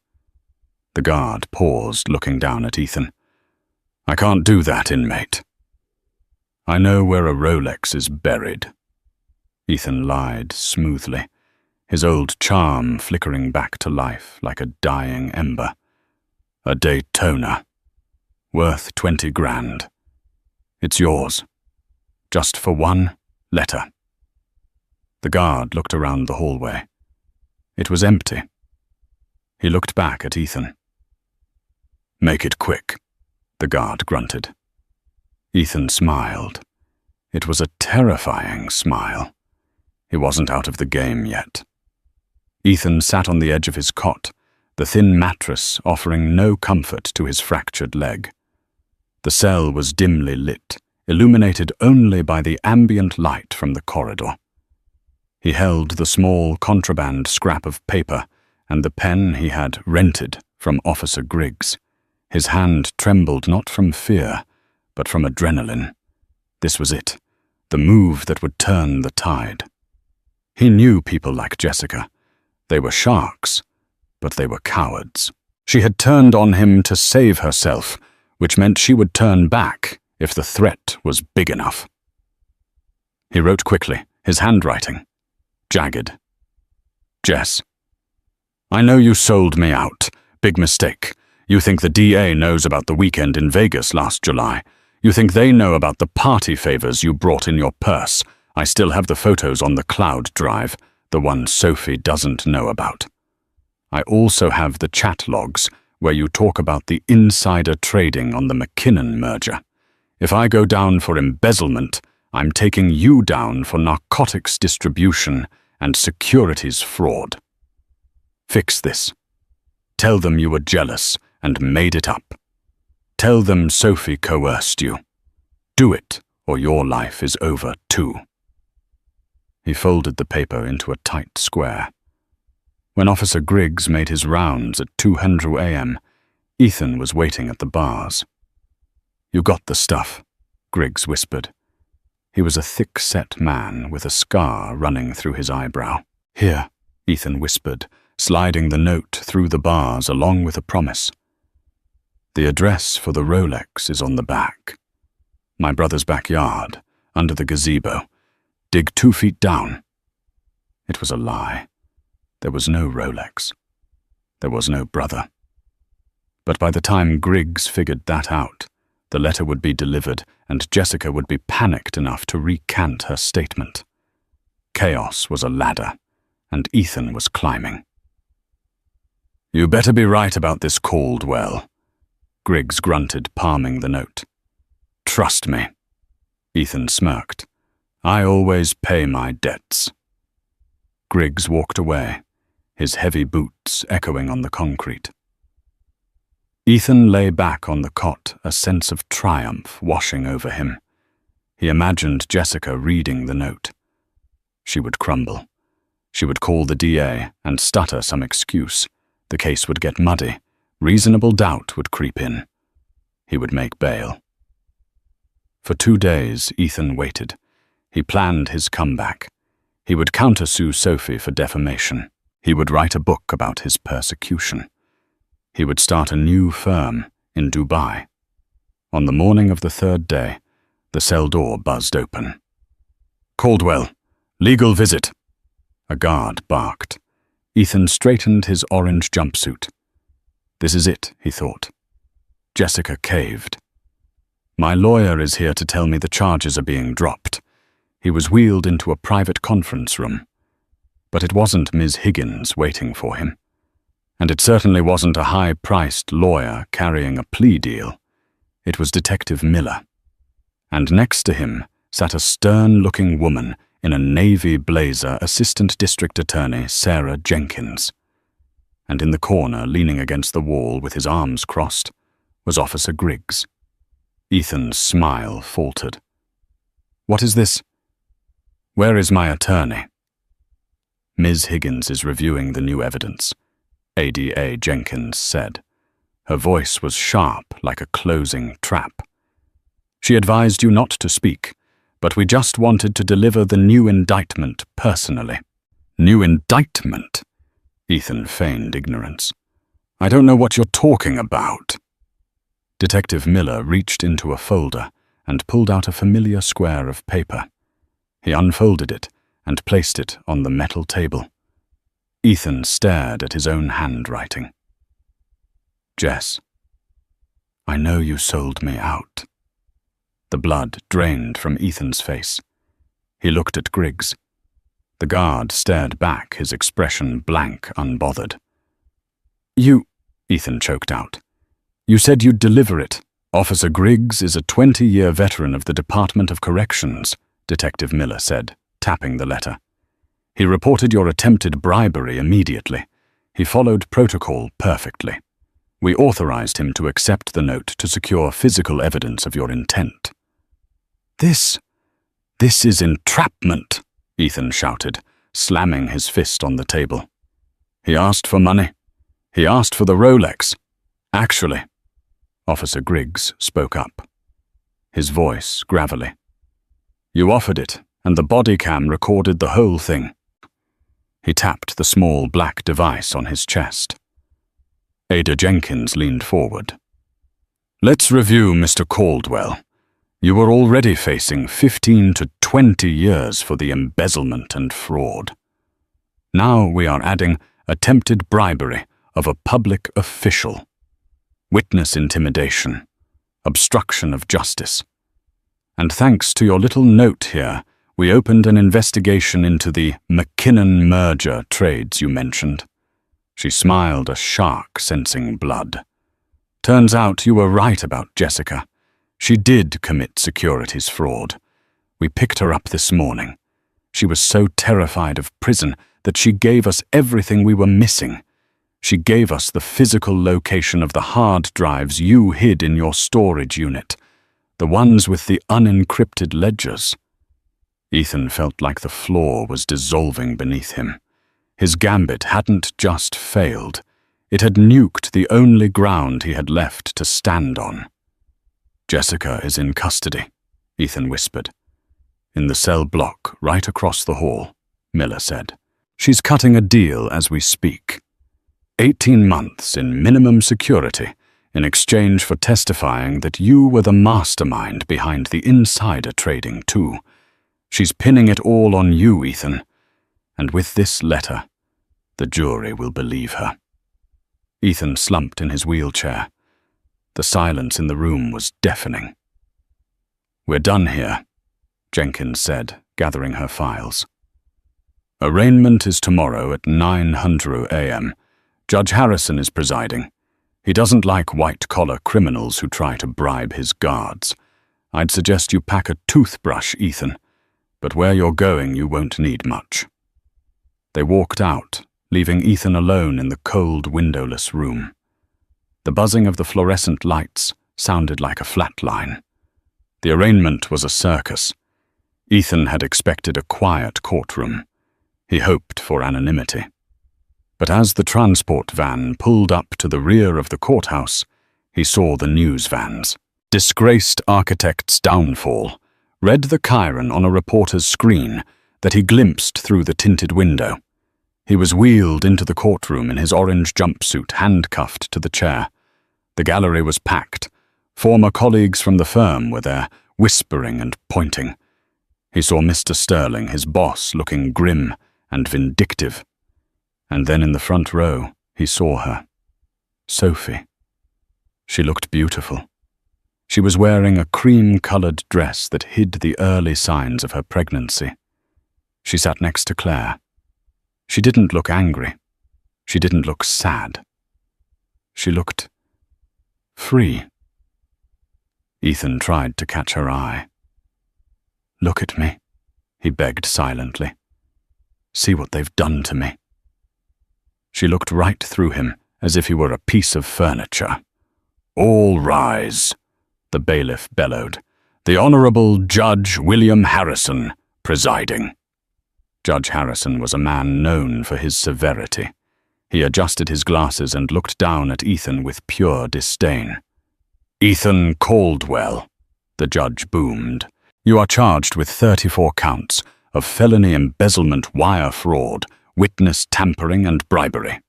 The guard paused, looking down at Ethan. I can't do that, inmate. I know where a Rolex is buried. Ethan lied smoothly, his old charm flickering back to life like a dying ember. A Daytona, worth 20 grand. It's yours, just for one letter. The guard looked around the hallway. It was empty. He looked back at Ethan. Make it quick, the guard grunted. Ethan smiled. It was a terrifying smile. He wasn't out of the game yet. Ethan sat on the edge of his cot, the thin mattress offering no comfort to his fractured leg. The cell was dimly lit, illuminated only by the ambient light from the corridor. He held the small contraband scrap of paper and the pen he had rented from Officer Griggs. His hand trembled not from fear, but from adrenaline. This was it, the move that would turn the tide. He knew people like Jessica. They were sharks, but they were cowards. She had turned on him to save herself, which meant she would turn back if the threat was big enough. He wrote quickly, his handwriting jagged. Jess, I know you sold me out. Big mistake. You think the DA knows about the weekend in Vegas last July. You think they know about the party favors you brought in your purse. I still have the photos on the cloud drive, the one Sophie doesn't know about. I also have the chat logs where you talk about the insider trading on the McKinnon merger. If I go down for embezzlement, I'm taking you down for narcotics distribution and securities fraud. Fix this. Tell them you were jealous and made it up. Tell them Sophie coerced you. Do it, or your life is over too. He folded the paper into a tight square. When Officer Griggs made his rounds at 2:00 a.m., Ethan was waiting at the bars. "You got the stuff," Griggs whispered. He was a thick-set man with a scar running through his eyebrow. "Here," Ethan whispered, sliding the note through the bars along with a promise. "The address for the Rolex is on the back. My brother's backyard, under the gazebo. Dig 2 feet down." It was a lie. There was no Rolex. There was no brother. But by the time Griggs figured that out, the letter would be delivered and Jessica would be panicked enough to recant her statement. Chaos was a ladder, and Ethan was climbing. "You better be right about this Caldwell," Griggs grunted, palming the note. "Trust me." Ethan smirked. "I always pay my debts." Griggs walked away, his heavy boots echoing on the concrete. Ethan lay back on the cot, a sense of triumph washing over him. He imagined Jessica reading the note. She would crumble. She would call the DA and stutter some excuse. The case would get muddy. Reasonable doubt would creep in. He would make bail. For 2 days, Ethan waited. He planned his comeback. He would countersue Sophie for defamation. He would write a book about his persecution. He would start a new firm in Dubai. On the morning of the 3rd day, the cell door buzzed open. "Caldwell, legal visit." A guard barked. Ethan straightened his orange jumpsuit. This is it, he thought. Jessica caved. "My lawyer is here to tell me the charges are being dropped." He was wheeled into a private conference room. But it wasn't Ms. Higgins waiting for him. And it certainly wasn't a high-priced lawyer carrying a plea deal. It was Detective Miller. And next to him sat a stern-looking woman in a navy blazer, Assistant District Attorney Sarah Jenkins. And in the corner, leaning against the wall with his arms crossed, was Officer Griggs. Ethan's smile faltered. "What is this?" "Where is my attorney?" "Ms. Higgins is reviewing the new evidence," ADA Jenkins said. Her voice was sharp like a closing trap. "She advised you not to speak, but we just wanted to deliver the new indictment personally." "New indictment?" Ethan feigned ignorance. "I don't know what you're talking about." Detective Miller reached into a folder and pulled out a familiar square of paper. He unfolded it and placed it on the metal table. Ethan stared at his own handwriting. "Jess, I know you sold me out." The blood drained from Ethan's face. He looked at Griggs. The guard stared back, his expression blank, unbothered. "You," Ethan choked out. "You said you'd deliver it." "Officer Griggs is a 20-year veteran of the Department of Corrections," Detective Miller said, tapping the letter. "He reported your attempted bribery immediately. He followed protocol perfectly. We authorized him to accept the note to secure physical evidence of your intent." This is entrapment," Ethan shouted, slamming his fist on the table. "He asked for money. He asked for the Rolex. Actually," Officer Griggs spoke up, his voice gravelly. "You offered it, and the body cam recorded the whole thing." He tapped the small black device on his chest. Ada Jenkins leaned forward. "Let's review, Mr. Caldwell. You were already facing 15 to 20 years for the embezzlement and fraud. Now we are adding attempted bribery of a public official, witness intimidation, obstruction of justice. And thanks to your little note here, we opened an investigation into the McKinnon merger trades you mentioned." She smiled, a shark sensing blood. "Turns out you were right about Jessica. She did commit securities fraud. We picked her up this morning. She was so terrified of prison that she gave us everything we were missing. She gave us the physical location of the hard drives you hid in your storage unit, the ones with the unencrypted ledgers." Ethan felt like the floor was dissolving beneath him. His gambit hadn't just failed. It had nuked the only ground he had left to stand on. "Jessica is in custody," Ethan whispered. "In the cell block right across the hall," Miller said. "She's cutting a deal as we speak. 18 months in minimum security in exchange for testifying that you were the mastermind behind the insider trading too. She's pinning it all on you, Ethan. And with this letter, the jury will believe her." Ethan slumped in his wheelchair. The silence in the room was deafening. "We're done here," Jenkins said, gathering her files. "Arraignment is tomorrow at 9:00 a.m. Judge Harrison is presiding. He doesn't like white-collar criminals who try to bribe his guards. I'd suggest you pack a toothbrush, Ethan, but where you're going you won't need much." They walked out, leaving Ethan alone in the cold, windowless room. The buzzing of the fluorescent lights sounded like a flat line. The arraignment was a circus. Ethan had expected a quiet courtroom. He hoped for anonymity. But as the transport van pulled up to the rear of the courthouse, he saw the news vans. "Disgraced architect's downfall," read the chyron on a reporter's screen that he glimpsed through the tinted window. He was wheeled into the courtroom in his orange jumpsuit, handcuffed to the chair. The gallery was packed. Former colleagues from the firm were there, whispering and pointing. He saw Mr. Sterling, his boss, looking grim and vindictive. And then in the front row, he saw her. Sophie. She looked beautiful. She was wearing a cream-colored dress that hid the early signs of her pregnancy. She sat next to Claire. She didn't look angry. She didn't look sad. She looked free. Ethan tried to catch her eye. "Look at me," he begged silently. "See what they've done to me." She looked right through him, as if he were a piece of furniture. "All rise," the bailiff bellowed. "The Honorable Judge William Harrison, presiding." Judge Harrison was a man known for his severity. He adjusted his glasses and looked down at Ethan with pure disdain. "Ethan Caldwell," the judge boomed. "You are charged with 34 counts of felony embezzlement, wire fraud, witness tampering, and bribery.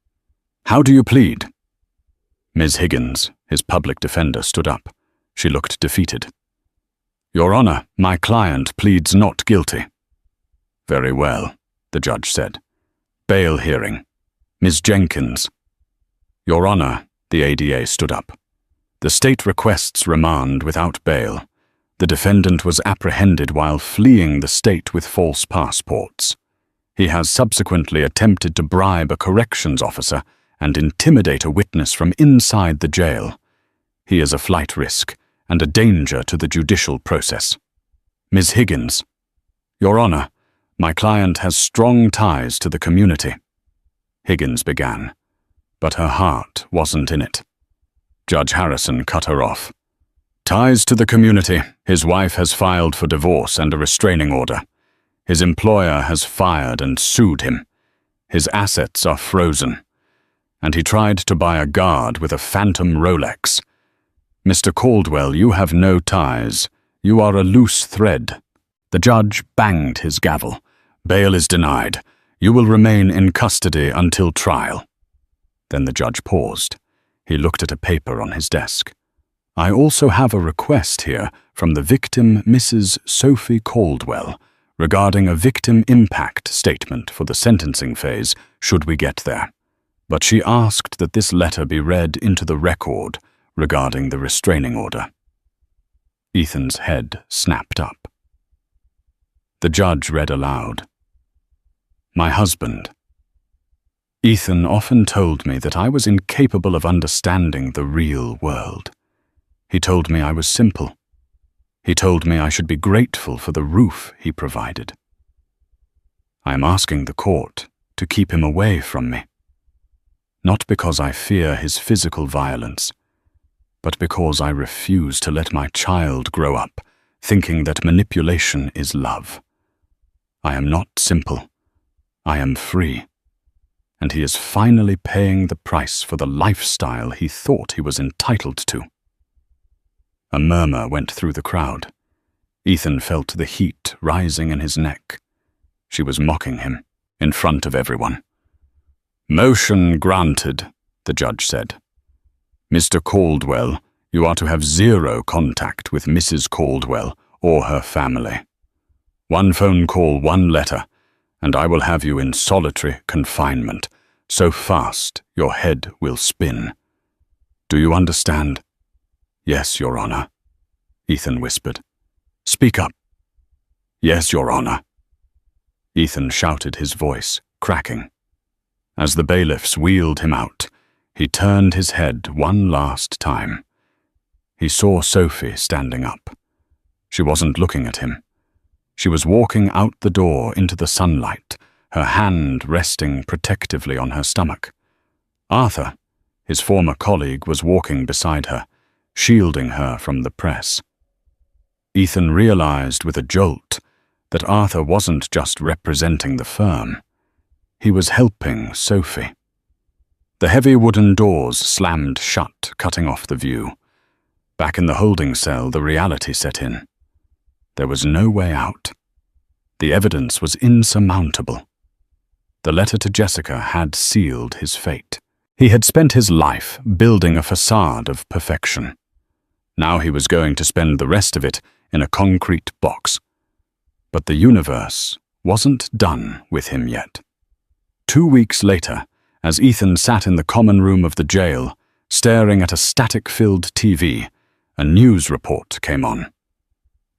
How do you plead?" Ms. Higgins, his public defender, stood up. She looked defeated. "Your Honor, my client pleads not guilty." "Very well," the judge said. "Bail hearing. Ms. Jenkins." "Your Honor," the ADA stood up. "The state requests remand without bail. The defendant was apprehended while fleeing the state with false passports. He has subsequently attempted to bribe a corrections officer and intimidate a witness from inside the jail. He is a flight risk and a danger to the judicial process." Ms. Higgins. "Your Honor, my client has strong ties to the community." Higgins began, but her heart wasn't in it. Judge Harrison cut her off. "Ties to the community. His wife has filed for divorce and a restraining order. His employer has fired and sued him. His assets are frozen. And he tried to buy a guard with a phantom Rolex. Mr. Caldwell, you have no ties. You are a loose thread." The judge banged his gavel. "Bail is denied. You will remain in custody until trial." Then the judge paused. He looked at a paper on his desk. "I also have a request here from the victim, Mrs. Sophie Caldwell, regarding a victim impact statement for the sentencing phase, should we get there. But she asked that this letter be read into the record regarding the restraining order." Ethan's head snapped up. The judge read aloud. "My husband. Ethan often told me that I was incapable of understanding the real world. He told me I was simple. He told me I should be grateful for the roof he provided. I am asking the court to keep him away from me. Not because I fear his physical violence, but because I refuse to let my child grow up thinking that manipulation is love. I am not simple. I am free. And he is finally paying the price for the lifestyle he thought he was entitled to. A murmur went through the crowd. Ethan felt the heat rising in his neck. She was mocking him, in front of everyone. "Motion granted," the judge said. "Mr. Caldwell, you are to have zero contact with Mrs. Caldwell or her family. One phone call, one letter, and I will have you in solitary confinement, so fast your head will spin. Do you understand?" "Yes, Your Honor," Ethan whispered. "Speak up." "Yes, Your Honor." Ethan shouted, his voice cracking. As the bailiffs wheeled him out, he turned his head one last time. He saw Sophie standing up. She wasn't looking at him. She was walking out the door into the sunlight, her hand resting protectively on her stomach. Arthur, his former colleague, was walking beside her, shielding her from the press. Ethan realized with a jolt that Arthur wasn't just representing the firm. He was helping Sophie. The heavy wooden doors slammed shut, cutting off the view. Back in the holding cell, the reality set in. There was no way out. The evidence was insurmountable. The letter to Jessica had sealed his fate. He had spent his life building a facade of perfection. Now he was going to spend the rest of it in a concrete box. But the universe wasn't done with him yet. 2 weeks later, as Ethan sat in the common room of the jail, staring at a static-filled TV, a news report came on.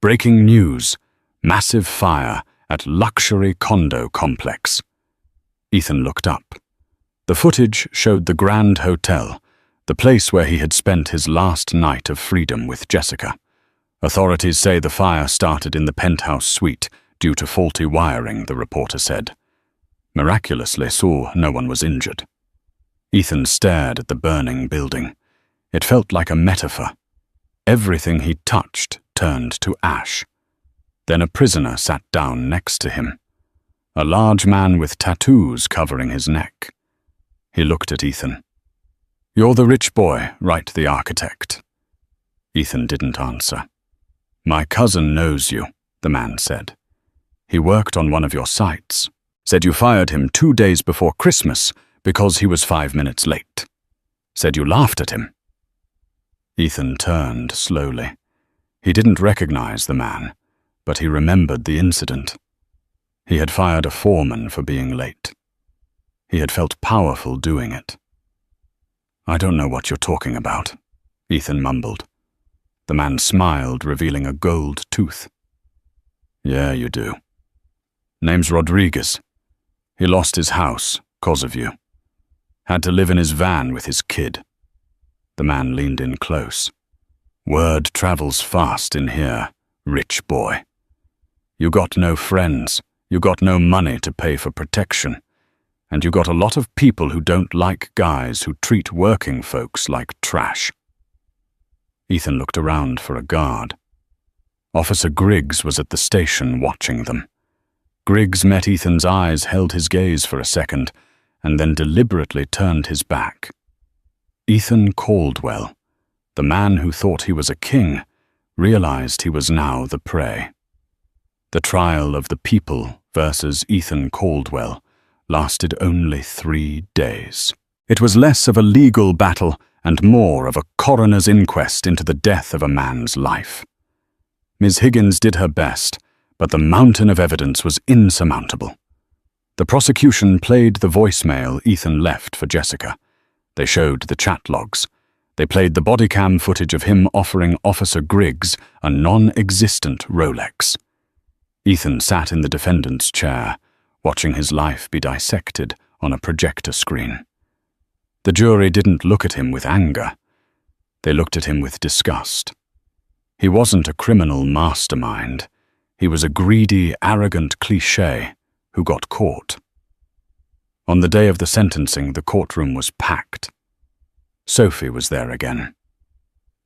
Breaking news: massive fire at luxury condo complex. Ethan looked up. The footage showed the Grand Hotel, the place where he had spent his last night of freedom with Jessica. Authorities say the fire started in the penthouse suite due to faulty wiring, the reporter said. Miraculously, no one was injured. Ethan stared at the burning building. It felt like a metaphor. Everything he touched turned to ash. Then a prisoner sat down next to him. A large man with tattoos covering his neck. He looked at Ethan. "You're the rich boy, right, the architect?" Ethan didn't answer. "My cousin knows you," the man said. "He worked on one of your sites. Said you fired him 2 days before Christmas because he was 5 minutes late. Said you laughed at him." Ethan turned slowly. He didn't recognize the man, but he remembered the incident. He had fired a foreman for being late. He had felt powerful doing it. "I don't know what you're talking about," Ethan mumbled. The man smiled, revealing a gold tooth. "Yeah, you do. Name's Rodriguez. He lost his house, 'cause of you. Had to live in his van with his kid." The man leaned in close. "Word travels fast in here, rich boy. You got no friends, you got no money to pay for protection, and you got a lot of people who don't like guys who treat working folks like trash." Ethan looked around for a guard. Officer Griggs was at the station watching them. Griggs met Ethan's eyes, held his gaze for a second, and then deliberately turned his back. Ethan Caldwell, the man who thought he was a king, realized he was now the prey. The trial of the people versus Ethan Caldwell lasted only 3 days. It was less of a legal battle and more of a coroner's inquest into the death of a man's life. Ms. Higgins did her best, but the mountain of evidence was insurmountable. The prosecution played the voicemail Ethan left for Jessica. They showed the chat logs. They played the body cam footage of him offering Officer Griggs a non-existent Rolex. Ethan sat in the defendant's chair, watching his life be dissected on a projector screen. The jury didn't look at him with anger. They looked at him with disgust. He wasn't a criminal mastermind. He was a greedy, arrogant cliché who got caught. On the day of the sentencing, the courtroom was packed. Sophie was there again.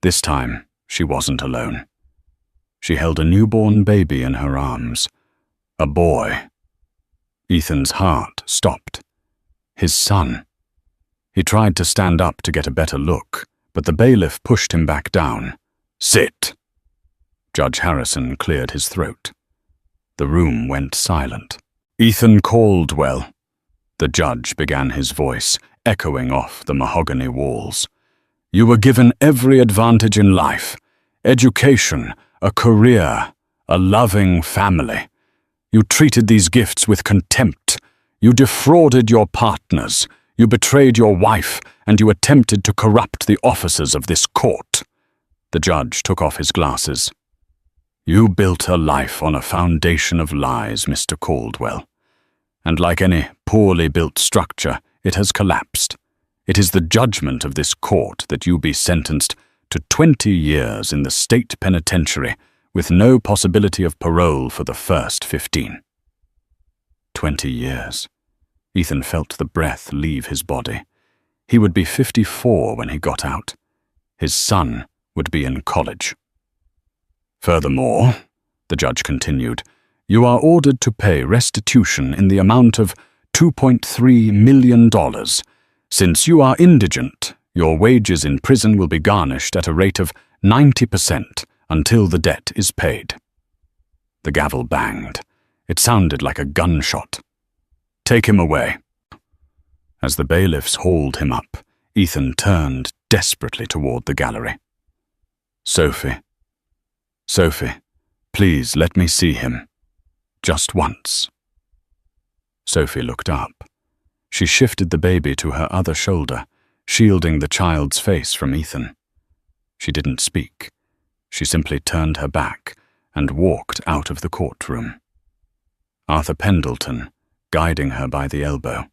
This time, she wasn't alone. She held a newborn baby in her arms, A boy. Ethan's heart stopped. His son. He tried to stand up to get a better look, but the bailiff pushed him back down. Sit. Judge Harrison cleared his throat. The room went silent. Ethan Caldwell. The judge began his voice, echoing off the mahogany walls. You were given every advantage in life. Education, a career, a loving family. You treated these gifts with contempt. You defrauded your partners. You betrayed your wife, and you attempted to corrupt the officers of this court. The judge took off his glasses. You built a life on a foundation of lies, Mr. Caldwell. And like any poorly built structure, it has collapsed. It is the judgment of this court that you be sentenced to 20 years in the state penitentiary with no possibility of parole for the first 15. 20 years. Ethan felt the breath leave his body. He would be 54 when he got out. His son would be in college. Furthermore, the judge continued, you are ordered to pay restitution in the amount of $2.3 million. Since you are indigent, your wages in prison will be garnished at a rate of 90% until the debt is paid. The gavel banged. It sounded like a gunshot. Take him away. As the bailiffs hauled him up, Ethan turned desperately toward the gallery. Sophie. Sophie, please let me see him. Just once. Sophie looked up. She shifted the baby to her other shoulder, shielding the child's face from Ethan. She didn't speak. She simply turned her back and walked out of the courtroom. Arthur Pendleton, guiding her by the elbow.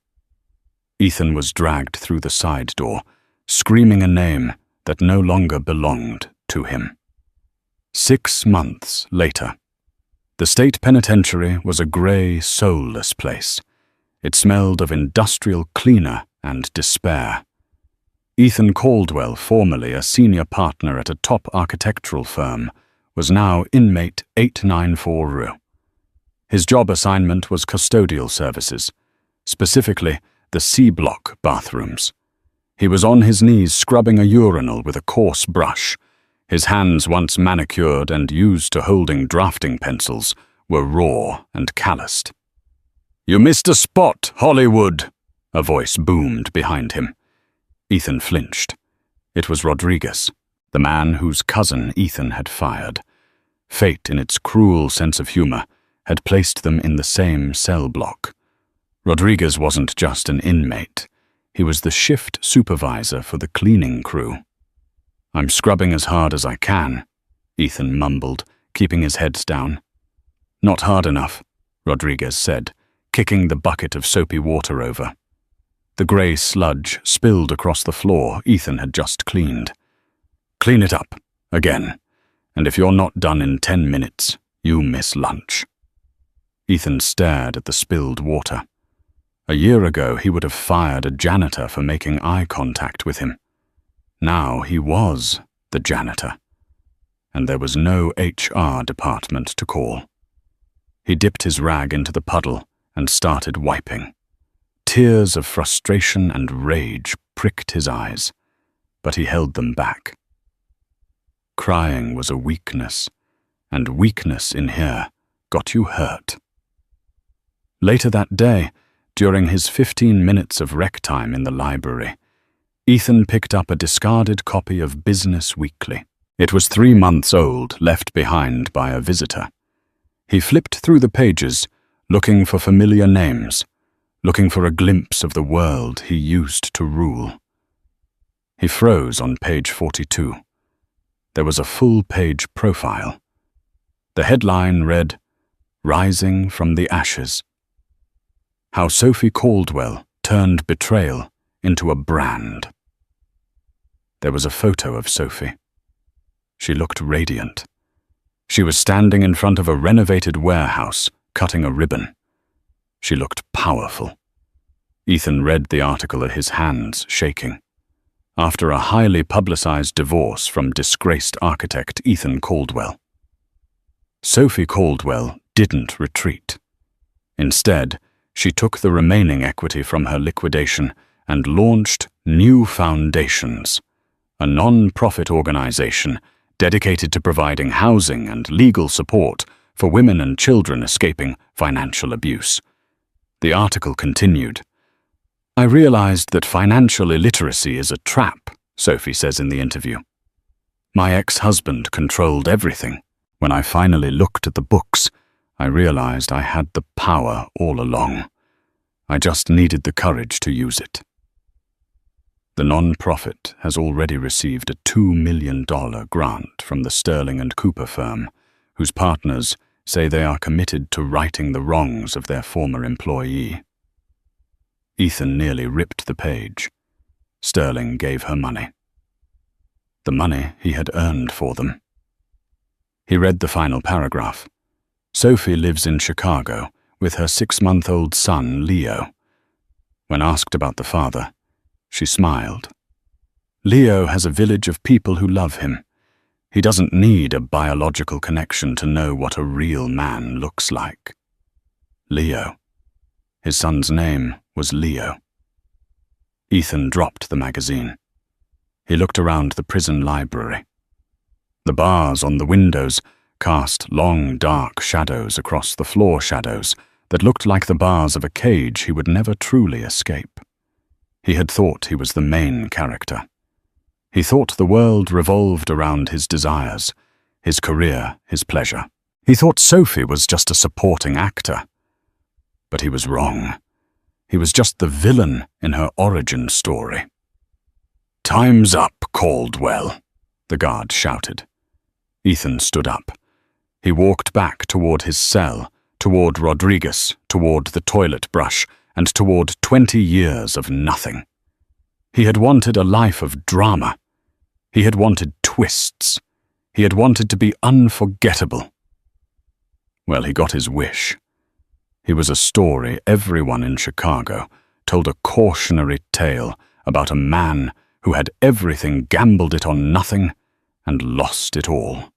Ethan was dragged through the side door, screaming a name that no longer belonged to him. 6 months later. The state penitentiary was a gray, soulless place. It smelled of industrial cleaner and despair. Ethan Caldwell, formerly a senior partner at a top architectural firm, was now inmate 894. His job assignment was custodial services, specifically the C-block bathrooms. He was on his knees scrubbing a urinal with a coarse brush. His hands, once manicured and used to holding drafting pencils, were raw and calloused. You missed a spot, Hollywood, a voice boomed behind him. Ethan flinched. It was Rodriguez, the man whose cousin Ethan had fired. Fate, in its cruel sense of humor, had placed them in the same cell block. Rodriguez wasn't just an inmate. He was the shift supervisor for the cleaning crew. I'm scrubbing as hard as I can, Ethan mumbled, keeping his head down. Not hard enough, Rodriguez said, kicking the bucket of soapy water over. The grey sludge spilled across the floor Ethan had just cleaned. Clean it up, again, and if you're not done in 10 minutes, you miss lunch. Ethan stared at the spilled water. A year ago, he would have fired a janitor for making eye contact with him. Now he was the janitor, and there was no HR department to call. He dipped his rag into the puddle and started wiping. Tears of frustration and rage pricked his eyes, but he held them back. Crying was a weakness, and weakness in here got you hurt. Later that day, during his 15 minutes of rec time in the library, Ethan picked up a discarded copy of Business Weekly. It was 3 months old, left behind by a visitor. He flipped through the pages, looking for familiar names, looking for a glimpse of the world he used to rule. He froze on page 42. There was a full-page profile. The headline read, Rising from the Ashes. How Sophie Caldwell turned betrayal into a brand. There was a photo of Sophie. She looked radiant. She was standing in front of a renovated warehouse, cutting a ribbon. She looked powerful. Ethan read the article, his hands shaking. After a highly publicized divorce from disgraced architect Ethan Caldwell. Sophie Caldwell didn't retreat. Instead, she took the remaining equity from her liquidation and launched New Foundations, a non-profit organization dedicated to providing housing and legal support for women and children escaping financial abuse. The article continued. "I realized that financial illiteracy is a trap," Sophie says in the interview. "My ex-husband controlled everything. When I finally looked at the books, I realized I had the power all along. I just needed the courage to use it." The non-profit has already received a $2 million grant from the Sterling and Cooper firm, whose partners say they are committed to righting the wrongs of their former employee. Ethan nearly ripped the page. Sterling gave her money. The money he had earned for them. He read the final paragraph. Sophie lives in Chicago with her 6-month-old son, Leo. When asked about the father, she smiled. "Leo has a village of people who love him. He doesn't need a biological connection to know what a real man looks like." Leo. His son's name was Leo. Ethan dropped the magazine. He looked around the prison library. The bars on the windows cast long, dark shadows across the floor shadows that looked like the bars of a cage he would never truly escape. He had thought he was the main character. He thought the world revolved around his desires, his career, his pleasure. He thought Sophie was just a supporting actor. But he was wrong. He was just the villain in her origin story. "Time's up, Caldwell," the guard shouted. Ethan stood up. He walked back toward his cell, toward Rodriguez, toward the toilet brush, and toward 20 years of nothing. He had wanted a life of drama. He had wanted twists. He had wanted to be unforgettable. Well, he got his wish. He was a story everyone in Chicago told, a cautionary tale about a man who had everything, gambled it on nothing, and lost it all.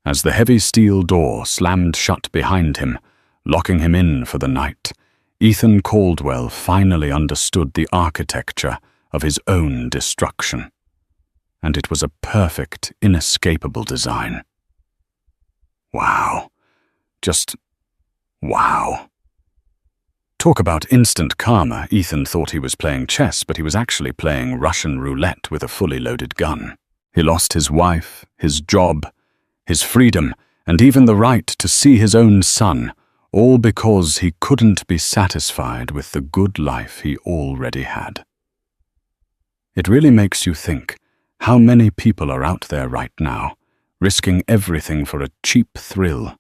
As the heavy steel door slammed shut behind him, locking him in for the night, Ethan Caldwell finally understood the architecture of his own destruction. And it was a perfect, inescapable design. Wow. Just wow. Talk about instant karma. Ethan thought he was playing chess, but he was actually playing Russian roulette with a fully loaded gun. He lost his wife, his job, his freedom, and even the right to see his own son, all because he couldn't be satisfied with the good life he already had. It really makes you think how many people are out there right now, risking everything for a cheap thrill,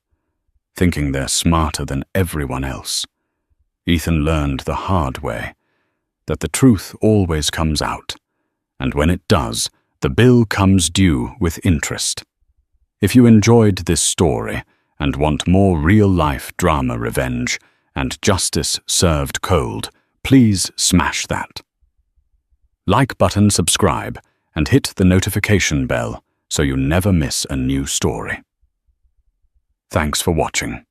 thinking they're smarter than everyone else. Ethan learned the hard way that the truth always comes out, and when it does, the bill comes due with interest. If you enjoyed this story and want more real-life drama revenge and justice served cold, please smash that like button, subscribe, and hit the notification bell so you never miss a new story. Thanks for watching.